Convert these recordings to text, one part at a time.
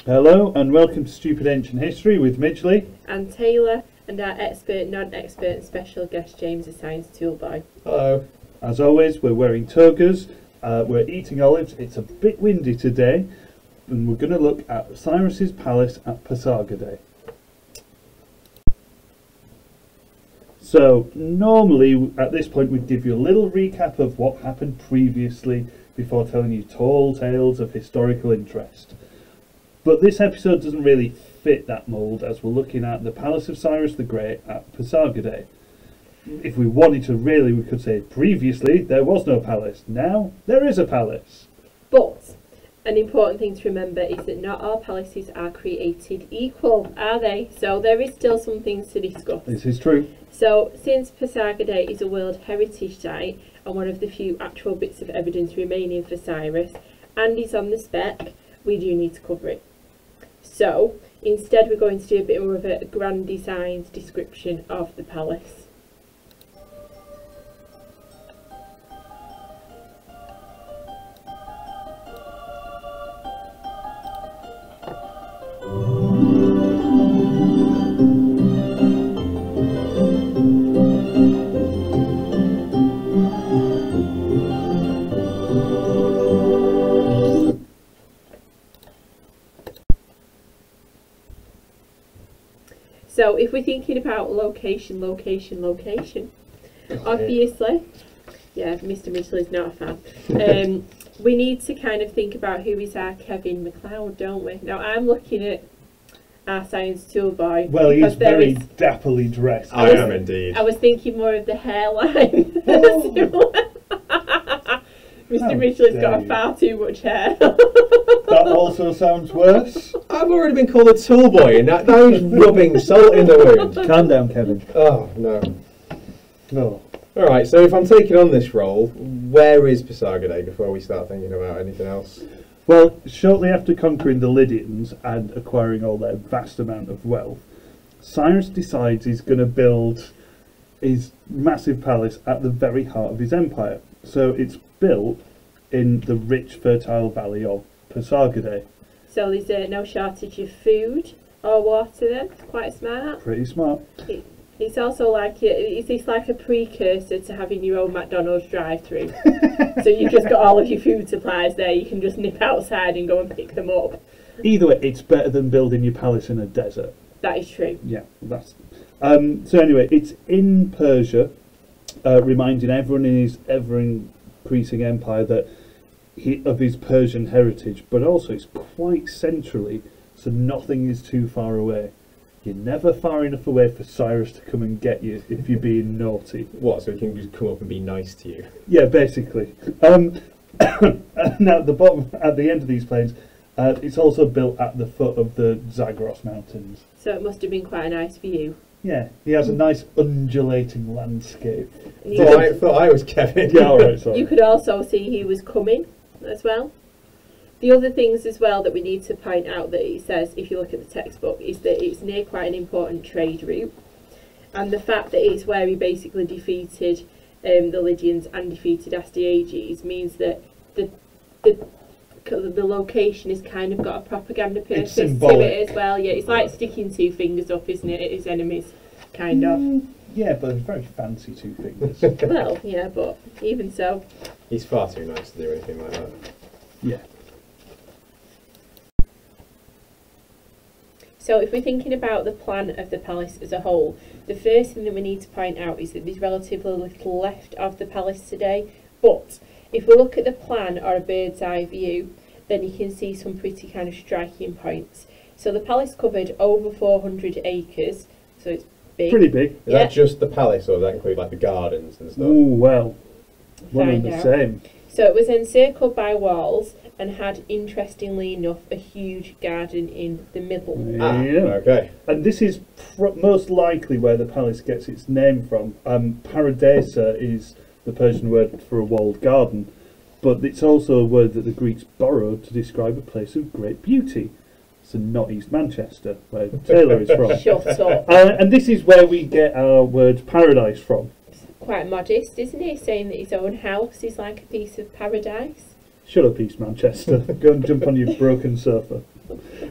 Hello and welcome to Stupid Ancient History with Midgley and Taylor and our expert, non-expert and special guest James, the science toolboy. Hello. As always, we're wearing togas, we're eating olives, it's a bit windy today, and we're going to look at Cyrus's palace at Pasargadae. So, normally at this point we'd give you a little recap of what happened previously before telling you tall tales of historical interest. But this episode doesn't really fit that mould, as we're looking at the palace of Cyrus the Great at Pasargadae. If we wanted to really, we could say previously there was no palace, now there is a palace. But an important thing to remember is that not all palaces are created equal, are they? So there is still some things to discuss. This is true. So since Pasargadae is a World Heritage Site and one of the few actual bits of evidence remaining for Cyrus, and is on the spec, we do need to cover it. So instead we're going to do a bit more of a grand design description of the palace. So if we're thinking about location, obviously, yeah, Mr. Mitchell is not a fan. We need to kind of think about who is our Kevin McLeod, don't we? Now I'm looking at our science toolboy. Well, he's very dapperly dressed. I am indeed. I was thinking more of the hairline. Mr. Mitchell has got far too much hair. That also sounds worse. I've already been called a toolboy, and now he's rubbing salt in the wound. Calm down, Kevin. Oh, no. No. Alright, so if I'm taking on this role, where is Pasargadae before we start thinking about anything else? Well, shortly after conquering the Lydians and acquiring all their vast amount of wealth, Cyrus decides he's going to build his massive palace at the very heart of his empire. So it's built in the rich, fertile valley of Pasargadae. So there's no shortage of food or water then. Quite smart. Pretty smart. It's also like, is this like a precursor to having your own McDonald's drive-through? So you've just got all of your food supplies there, you can just nip outside and go and pick them up. Either way, it's better than building your palace in a desert. That is true. Yeah, that's... so anyway, it's in Persia, reminding everyone in his ever-increasing empire that of his Persian heritage, but also it's quite centrally, so nothing is too far away. You're never far enough away for Cyrus to come and get you if you're being naughty. What, so he can just come up and be nice to you? Yeah, basically. Now at the bottom, at the end of these plains, it's also built at the foot of the Zagros Mountains. So it must have been quite a nice view. Yeah, he has a nice undulating landscape. Thought I was Kevin. Yeah, alright, sorry. You could also see he was coming as well. The other things as well that we need to point out that it says, if you look at the textbook, is that it's near quite an important trade route, and the fact that it's where he basically defeated the Lydians and defeated Astyages means that the location has kind of got a propaganda purpose to it as well. Yeah, it's like sticking two fingers up, isn't it, at his enemies, kind of. Yeah, but it's very fancy two fingers. Well, yeah, but even so. He's far too nice to do anything like that. Yeah. So if we're thinking about the plan of the palace as a whole, the first thing that we need to point out is that there's relatively little left of the palace today. But if we look at the plan or a bird's eye view, then you can see some pretty kind of striking points. So the palace covered over 400 acres, so it's big. Pretty big. Is that just the palace, or does that include like the gardens and stuff? Ooh, well, one and the same. So it was encircled by walls and had, interestingly enough, a huge garden in the middle. Yeah. Okay. And this is most likely where the palace gets its name from. Paradisa is the Persian word for a walled garden, but it's also a word that the Greeks borrowed to describe a place of great beauty. So not East Manchester, where Taylor is from. Shut up. And this is where we get our word paradise from. Quite modest, isn't he? Saying that his own house is like a piece of paradise. Shut up, East Manchester. Go and jump on your broken sofa.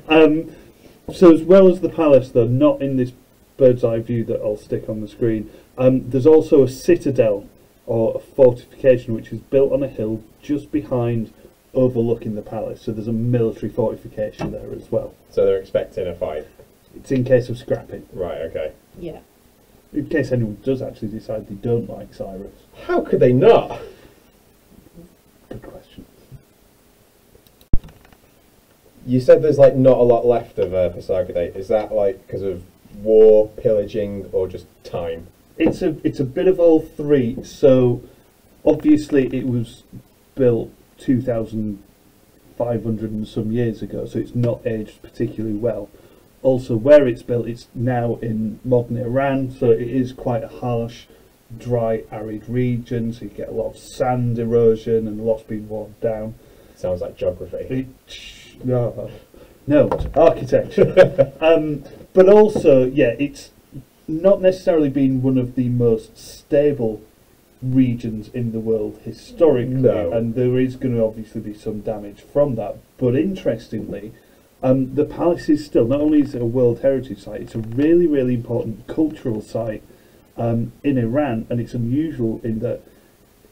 So as well as the palace, though, not in this bird's eye view that I'll stick on the screen, there's also a citadel, or a fortification, which is built on a hill just behind, overlooking the palace. So there's a military fortification there as well. So they're expecting a fight. It's in case of scrapping. Right, okay. Yeah. In case anyone does actually decide they don't like Cyrus. How could they not? Good question. You said there's like not a lot left of Pasargadae. Is that like because of war, pillaging, or just time? It's a bit of all three. So obviously it was built 2,500 and some years ago, so it's not aged particularly well. Also, where it's built, it's now in modern Iran, so it is quite a harsh, dry, arid region, so you get a lot of sand erosion and lots being worn down. Sounds like geography. No, architecture. But also, yeah, it's not necessarily been one of the most stable regions in the world historically, No. and there is going to obviously be some damage from that. But interestingly, the palace is still, not only is it a World Heritage Site, it's a really, really important cultural site in Iran, and it's unusual in that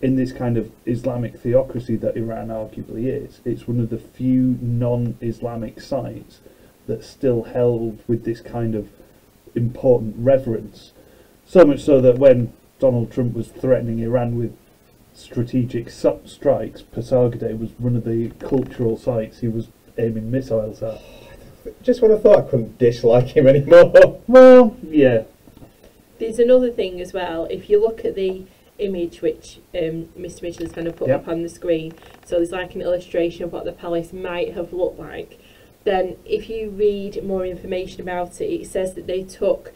in this kind of Islamic theocracy that Iran arguably is, it's one of the few non-Islamic sites that's still held with this kind of important reverence. So much so that when Donald Trump was threatening Iran with strategic strikes, Pasargadae was one of the cultural sites he was aiming missiles at. Just when I thought I couldn't dislike him anymore. Well, yeah. There's another thing as well. If you look at the image which Mr. Mitchell is going to put Yep. up on the screen, so there's like an illustration of what the palace might have looked like. Then if you read more information about it, it says that he took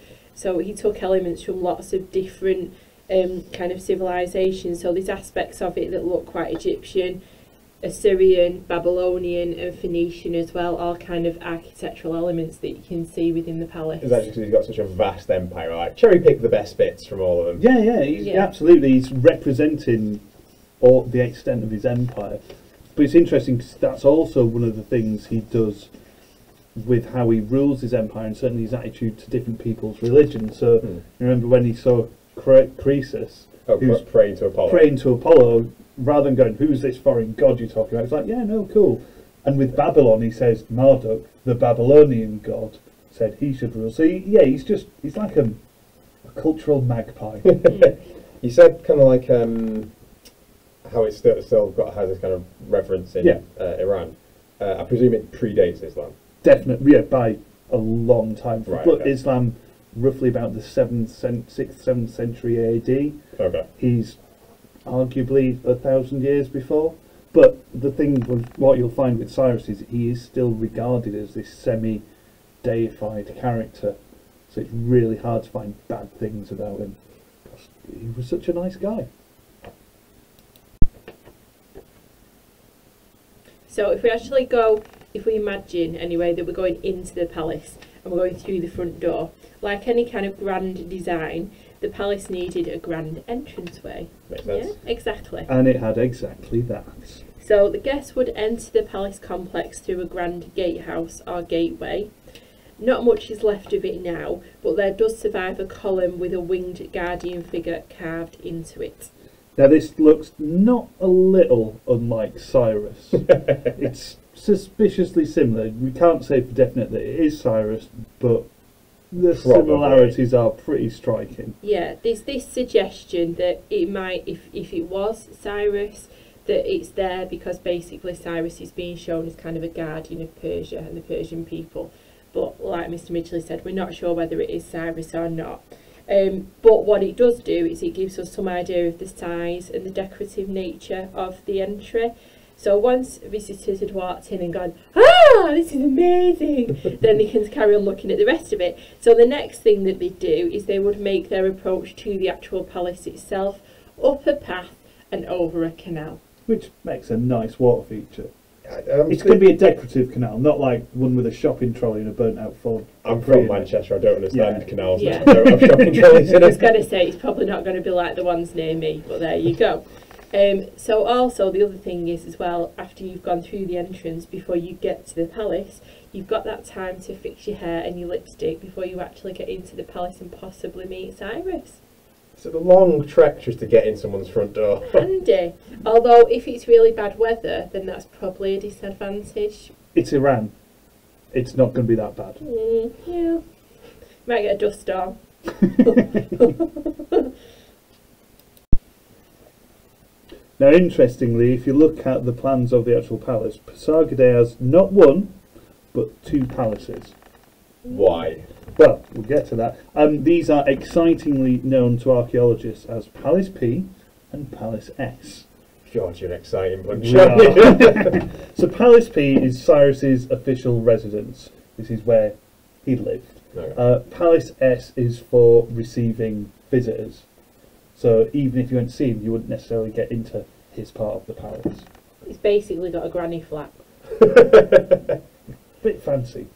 elements from lots of different kind of civilizations. So there's aspects of it that look quite Egyptian, Assyrian, Babylonian and Phoenician as well, all kind of architectural elements that you can see within the palace. Is that just because he's got such a vast empire? Like, cherry pick the best bits from all of them. Yeah, absolutely. He's representing all the extent of his empire. But it's interesting because that's also one of the things he does with how he rules his empire, and certainly his attitude to different people's religions. So you remember when he saw Croesus, who's praying to Apollo. Praying to Apollo, rather than going, "Who's this foreign god you're talking about?" It's like, yeah, no, cool. And with Babylon, he says Marduk, the Babylonian god, said he should rule. So he's like a cultural magpie. You said kind of like how it's still has this kind of reference in Iran. I presume it predates Islam. Definitely, yeah, by a long time. Right, But okay. Islam, roughly about the 6th, 7th century AD. Okay. He's arguably 1,000 years before. But the thing with what you'll find with Cyrus is he is still regarded as this semi-deified character. So it's really hard to find bad things about him. He was such a nice guy. So if we imagine anyway that we're going into the palace and we're going through the front door, like any kind of grand design, the palace needed a grand entranceway. Makes sense. Yeah, exactly. And it had exactly that. So the guests would enter the palace complex through a grand gatehouse or gateway. Not much is left of it now, but there does survive a column with a winged guardian figure carved into it. Now this looks not a little unlike Cyrus. It's suspiciously similar. We can't say for definite that it is Cyrus, but the similarities are pretty striking. Yeah, there's this suggestion that it might, if it was Cyrus, that it's there because basically Cyrus is being shown as kind of a guardian of Persia and the Persian people. But like Mr. Midgley said, we're not sure whether it is Cyrus or not. But what it does do is it gives us some idea of the size and the decorative nature of the entry. So once visitors had walked in and gone, this is amazing, then they can carry on looking at the rest of it. So the next thing that they do is they would make their approach to the actual palace itself, up a path and over a canal. Which makes a nice water feature. It's going to be a decorative canal, not like one with a shopping trolley and a burnt out Ford. I'm from Manchester, I don't understand canals. Yeah. Don't have shopping trolleys in I was it. going to say, it's probably not going to be like the ones near me, but there you go. So also the other thing is as well, after you've gone through the entrance, before you get to the palace, you've got that time to fix your hair and your lipstick before you actually get into the palace and possibly meet Cyrus. It's a long trek just to get in someone's front door. Handy. Although if it's really bad weather, then that's probably a disadvantage. It's Iran. It's not going to be that bad. Yeah. Might get a dust storm. Now, interestingly, if you look at the plans of the actual palace, Pasargadae has not one, but 2 palaces. Why? Well, we'll get to that. These are excitingly known to archaeologists as Palace P and Palace S. God, you're an exciting bunch. We are. So Palace P is Cyrus's official residence. This is where he lived. Okay. Palace S is for receiving visitors. So even if you went to see him, you wouldn't necessarily get into his part of the palace. It's basically got a granny flat. Bit fancy.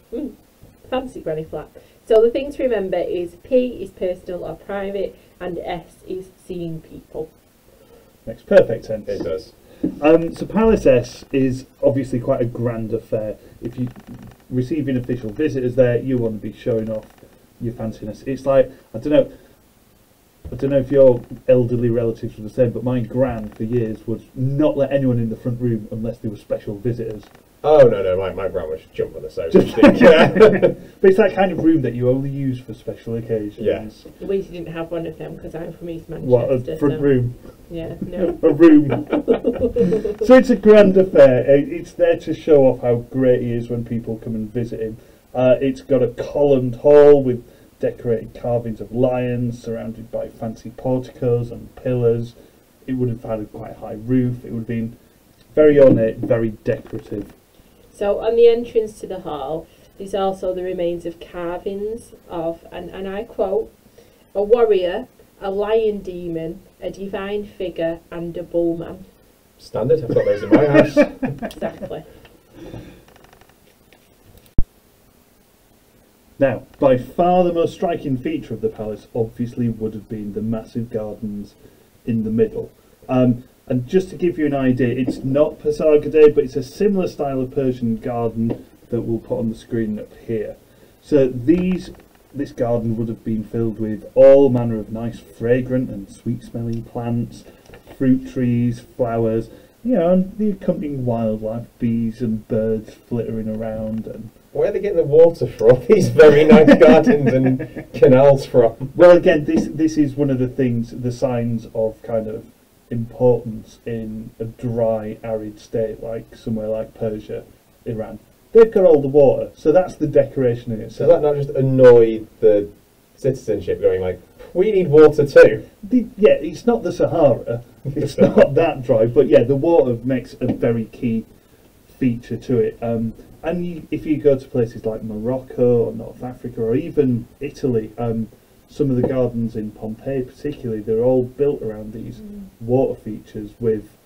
Fancy granny flat. So the thing to remember is P is personal or private and S is seeing people. Makes perfect sense. It does. So Palace S is obviously quite a grand affair. If you're receiving official visitors there, you want to be showing off your fanciness. It's like, I don't know if your elderly relatives were the same, but my gran for years would not let anyone in the front room unless they were special visitors. Oh, no, my gran would jump on the sofa. Yeah. But it's that kind of room that you only use for special occasions. Yeah. The way you didn't have one of them because I'm from East Manchester. What, a front room? Yeah, no. A room. So it's a grand affair. It's there to show off how great he is when people come and visit him. It's got a columned hall with decorated carvings of lions surrounded by fancy porticos and pillars. It would have had a quite high roof. It would have been very ornate, very decorative. So on the entrance to the hall, there's also the remains of carvings of, and I quote, a warrior, a lion demon, a divine figure, and a bullman. Standard, I've got those in my house. Exactly. Now, by far the most striking feature of the palace obviously would have been the massive gardens in the middle. And just to give you an idea, it's not Pasargadae, but it's a similar style of Persian garden that we'll put on the screen up here. So this garden would have been filled with all manner of nice, fragrant and sweet-smelling plants, fruit trees, flowers, and the accompanying wildlife, bees and birds flittering around. And where are they getting the water from? These very nice gardens and canals from? well, again, this is one of the things, the signs of kind of importance in a dry, arid state like somewhere like Persia, Iran. They've got all the water, so that's the decoration in itself. Does that not just annoy the citizenship going like, we need water too? Yeah, it's not the Sahara, it's not that dry, but yeah, the water makes a very key feature to it. If you go to places like Morocco or North Africa or even Italy, some of the gardens in Pompeii particularly, they're all built around these water features with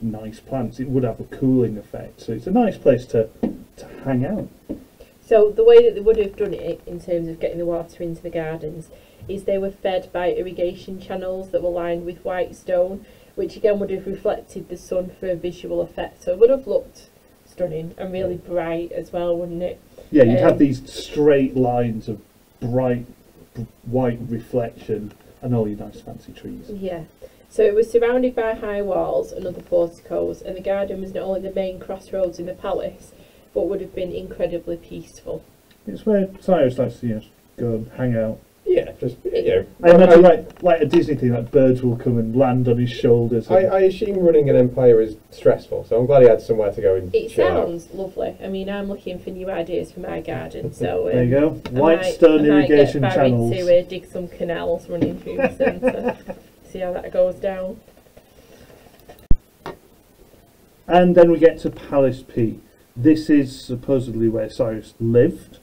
nice plants. It would have a cooling effect, so it's a nice place to hang out. So the way that they would have done it in terms of getting the water into the gardens is they were fed by irrigation channels that were lined with white stone, which again would have reflected the sun for a visual effect. So it would have looked stunning and really bright as well, wouldn't it? Yeah, you'd have these straight lines of bright white reflection and all your nice fancy trees. Yeah. So it was surrounded by high walls and other porticos, and the garden was not only the main crossroads in the palace, but would have been incredibly peaceful. It's where Cyrus likes to go and hang out. Yeah, just, I imagine like a Disney thing, like birds will come and land on his shoulders. I assume running an empire is stressful, so I'm glad he had somewhere to go and It chill sounds lovely. I mean, I'm looking for new ideas for my garden, so there you go. White stone irrigation channels. To dig some canals running through the centre. See how that goes down. And then we get to Palace P. This is supposedly where Cyrus lived.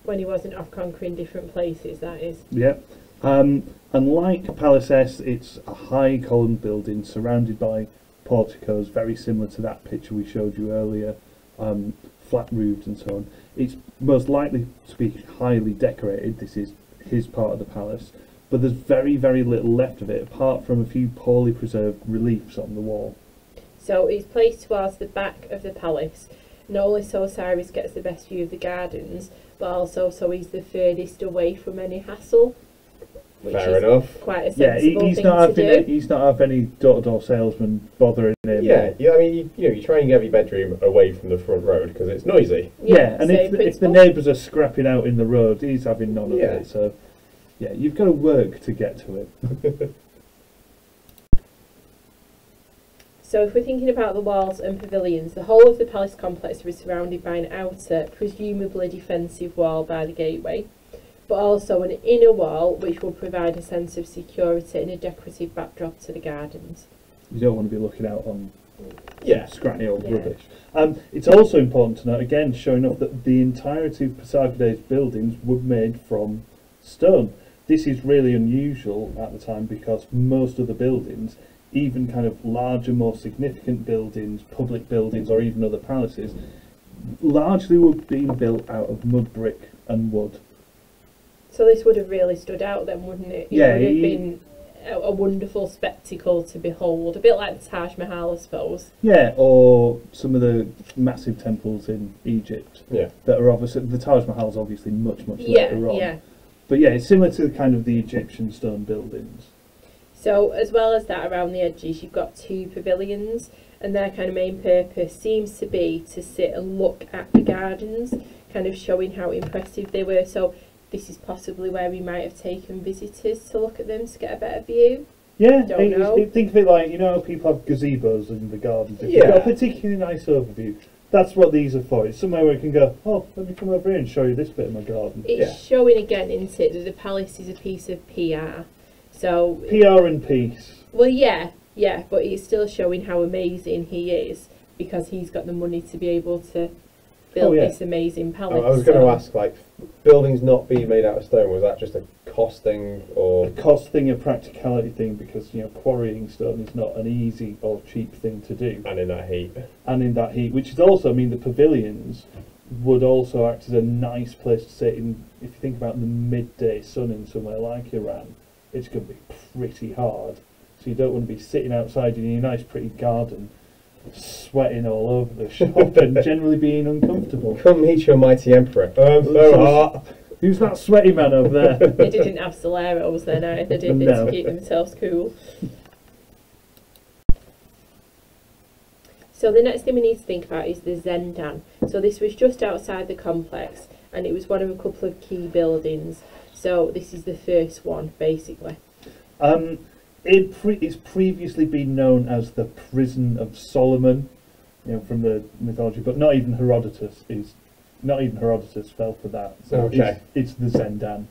When he wasn't off conquering different places, that is. Yeah. And like Palace S, it's a high columned building surrounded by porticos, very similar to that picture we showed you earlier, flat roofed and so on. It's most likely to be highly decorated. This is his part of the palace. but there's very, very little left of it, apart from a few poorly preserved reliefs on the wall. So it's placed towards the back of the palace, not only so Cyrus gets the best view of the gardens, but also so he's the furthest away from any hassle. Which Fair is enough. quite a Yeah, sensible he's thing not to having do. he's not having any door-to-door salesman bothering him. Yeah, I mean, you try and get every bedroom away from the front road because it's noisy. Yeah, and same if the principle. neighbours are scrapping out in the road, he's having none of Yeah. it. So, yeah, you've got to work to get to it. So if we're thinking about the walls and pavilions, the whole of the palace complex was surrounded by an outer, presumably defensive wall by the gateway, but also an inner wall which will provide a sense of security and a decorative backdrop to the gardens. You don't want to be looking out on Yeah. scratchy old Yeah. rubbish. It's also important to note, again, showing off that the entirety of Pasargadae's buildings were made from stone. This is really unusual at the time because most of the buildings, even kind of larger, more significant buildings, public buildings, or even other palaces, largely were being built out of mud brick and wood. So this would have really stood out then, wouldn't it? Yeah, It would have been a wonderful spectacle to behold, a bit like the Taj Mahal, I suppose. Yeah, or some of the massive temples in Egypt Yeah. that are obviously, the Taj Mahal is obviously much Yeah, later on. yeah. But yeah, it's similar to kind of the Egyptian stone buildings. So as well as that, around the edges you've got two pavilions, and their kind of main purpose seems to be to sit and look at the gardens, kind of showing how impressive they were. So this is possibly where we might have taken visitors to look at them to get a better view. Yeah, Don't know. think of it like, you know how people have gazebos in the gardens. If Yeah. you've got a particularly nice overview, that's what these are for. It's somewhere where you can go, oh, let me come over here and show you this bit of my garden. It's Yeah. showing again, isn't it, that the palace is a piece of PR. So, PR and peace. well, yeah, but it's still showing how amazing he is because he's got the money to be able to build yeah. this amazing I palace. was going to So- ask, like, buildings not being made out of stone, was that just a cost thing, or... A cost thing, a practicality thing, because, you know, quarrying stone is not an easy or cheap thing to do. And in that heat. And in that heat, which is also, I mean, the pavilions would also act as a nice place to sit in. If you think about the midday sun in somewhere like Iran, it's going to be pretty hard. So you don't want to be sitting outside in your nice pretty garden, sweating all over the shop and generally being uncomfortable. Come meet your mighty emperor. I'm so hot. Who's that sweaty man over there? They didn't have Soleros then either, did they, No. to keep themselves cool? So the next thing we need to think about is the Zendan. So this was just outside the complex, and it was one of a couple of key buildings. So this is the first one, basically. It's previously been known as the Prison of Solomon, you know, from the mythology, but not even Herodotus fell for that. So Okay. it's the Zendan.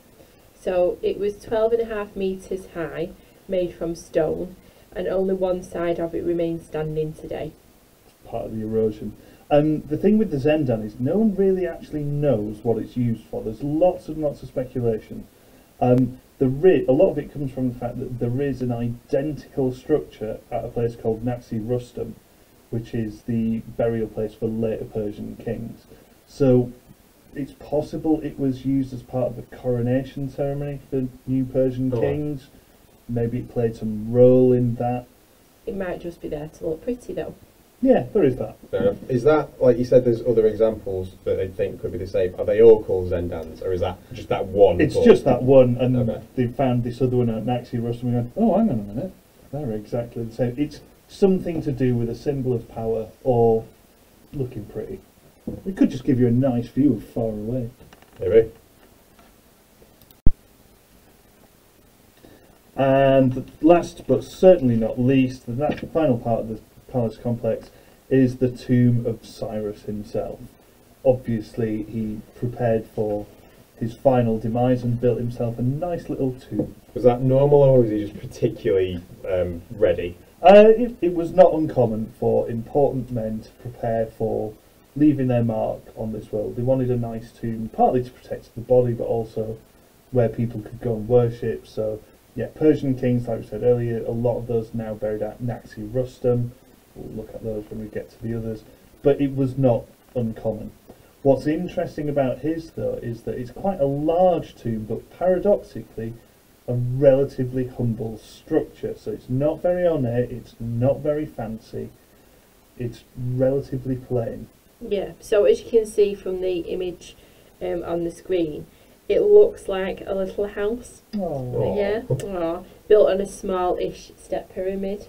So it was 12.5 metres high, made from stone, and only one side of it remains standing today. Part of the erosion. The thing with the Zendan is no one really actually knows what it's used for. There's lots and lots of speculation. A lot of it comes from the fact that there is an identical structure at a place called Naxi Rustam, which is the burial place for later Persian kings. So it's possible it was used as part of a coronation ceremony for new Persian kings. Maybe it played some role in that. It might just be there to look pretty though. Yeah, there is that. Fair enough. Is that, like you said, there's other examples that they think could be the same? Are they all called Zendans, or is that just that one? It's called? just that one, and Okay. they found this other one at Naxi Rustam and going, oh, hang on a minute, they're exactly the same. It's something to do with a symbol of power or looking pretty. It could just give you a nice view of far away. Maybe. And last but certainly not least, the final part of the palace complex is the tomb of Cyrus himself. Obviously, he prepared for his final demise and built himself a nice little tomb. Was that normal, or was he just particularly ready? It was not uncommon for important men to prepare for leaving their mark on this world. They wanted a nice tomb, partly to protect the body, but also where people could go and worship. So, yeah, Persian kings, like we said earlier, a lot of those now buried at Naxi Rustam. We'll look at those when we get to the others. But it was not uncommon. What's interesting about his, though, is that it's quite a large tomb, but paradoxically, a relatively humble structure. So it's not very ornate, it's not very fancy, it's relatively plain. Yeah, so as you can see from the image on the screen, it looks like a little house. Aww. Yeah, aww, built on a small-ish step pyramid.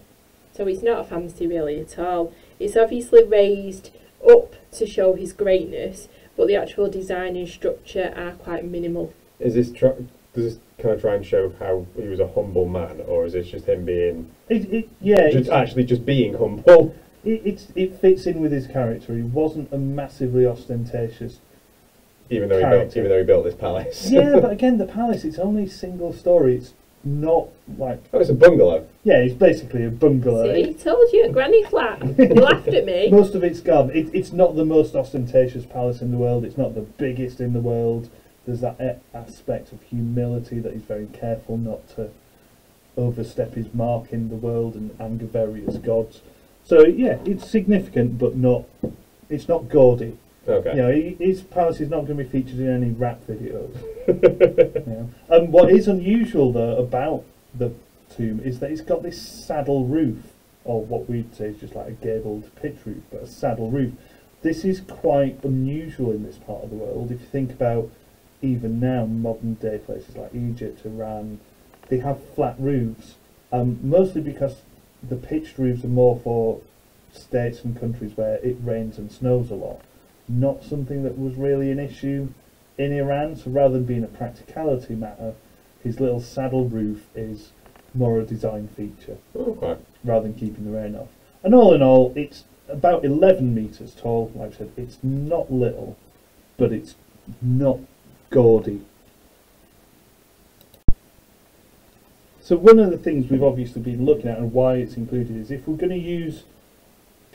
So it's not fancy really at all. It's obviously raised up to show his greatness, but the actual design and structure are quite minimal. Is this does this kind of try and show how he was a humble man, or is this just him being just being humble? It fits in with his character. He wasn't a massively ostentatious even though he built this palace. Yeah, but again, the palace, it's only single story. It's not like... Oh, it's a bungalow. Yeah, it's basically a bungalow. See, told you, a granny flat. You laughed at me. Most of it's gone. It's not the most ostentatious palace in the world. It's not the biggest in the world. There's that aspect of humility that he's very careful not to overstep his mark in the world and anger various gods. So yeah, it's significant, but it's not gaudy. Okay. You know, his palace is not going to be featured in any rap videos. And what is unusual though about the tomb is that it's got this saddle roof, or what we'd say is just like a gabled pitch roof, but a saddle roof. This is quite unusual in this part of the world. If you think about even now modern day places like Egypt, Iran, they have flat roofs, mostly because the pitched roofs are more for states and countries where it rains and snows a lot. Not something that was really an issue in Iran, so rather than being a practicality matter, his little saddle roof is more a design feature, rather than keeping the rain off. And all in all, it's about 11 metres tall. Like I said, it's not little, but it's not gaudy. So one of the things we've obviously been looking at and why it's included is if we're going to use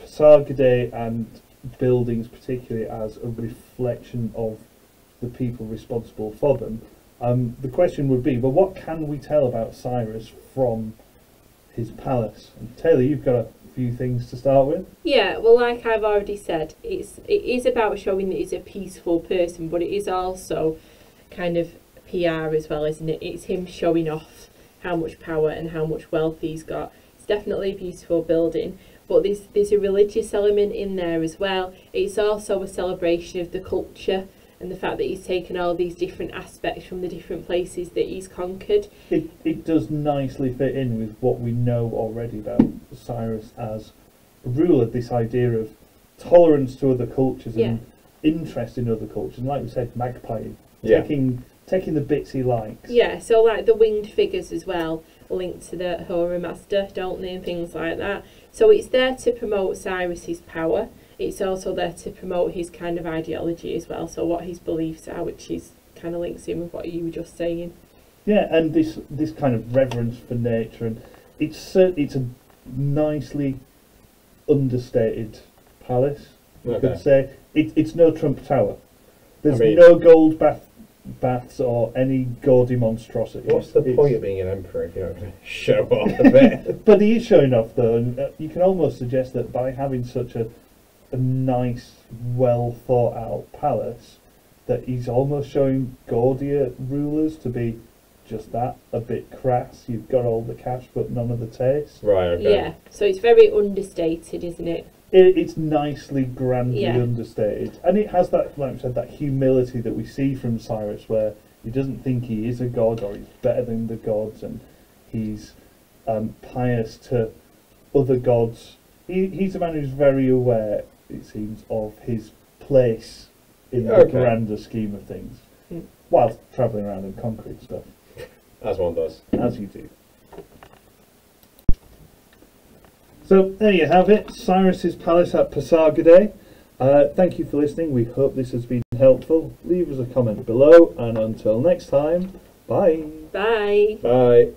Pasargadae and buildings particularly as a reflection of the people responsible for them, the question would be, well, what can we tell about Cyrus from his palace? And Taylor, you've got a few things to start with. Yeah, well, like I've already said, it is about showing that he's a peaceful person, but it is also kind of PR as well, isn't it? It's him showing off how much power and how much wealth he's got. It's definitely a beautiful building, but there's a religious element in there as well. It's also a celebration of the culture and the fact that he's taken all these different aspects from the different places that he's conquered. It does nicely fit in with what we know already about Cyrus as a ruler, this idea of tolerance to other cultures and interest in other cultures, and like we said, magpieing, taking the bits he likes. Yeah, so like the winged figures as well, linked to the Hora Master, don't they, and things like that. So it's there to promote Cyrus's power. It's also there to promote his kind of ideology as well, so what his beliefs are, which is kind of links in with what you were just saying. Yeah, and this kind of reverence for nature, and it's a nicely understated palace, you could say. It's no Trump Tower. There's no gold baths or any gaudy monstrosities. What's the point of being an emperor if you're not going to show off a bit? But he is showing off though, and you can almost suggest that by having such a nice, well thought out palace, that he's almost showing gaudier rulers to be just that, a bit crass. You've got all the cash but none of the taste. Right, okay. Yeah, so it's very understated, isn't it? It's nicely, grandly understated, and it has that, like I said, that humility that we see from Cyrus, where he doesn't think he is a god or he's better than the gods, and he's pious to other gods. He's a man who's very aware, it seems, of his place in the grander scheme of things, whilst travelling around and conquering stuff. As one does. As you do. So there you have it, Cyrus's palace at Pasargadae. Thank you for listening. We hope this has been helpful. Leave us a comment below, and until next time, bye. Bye. Bye.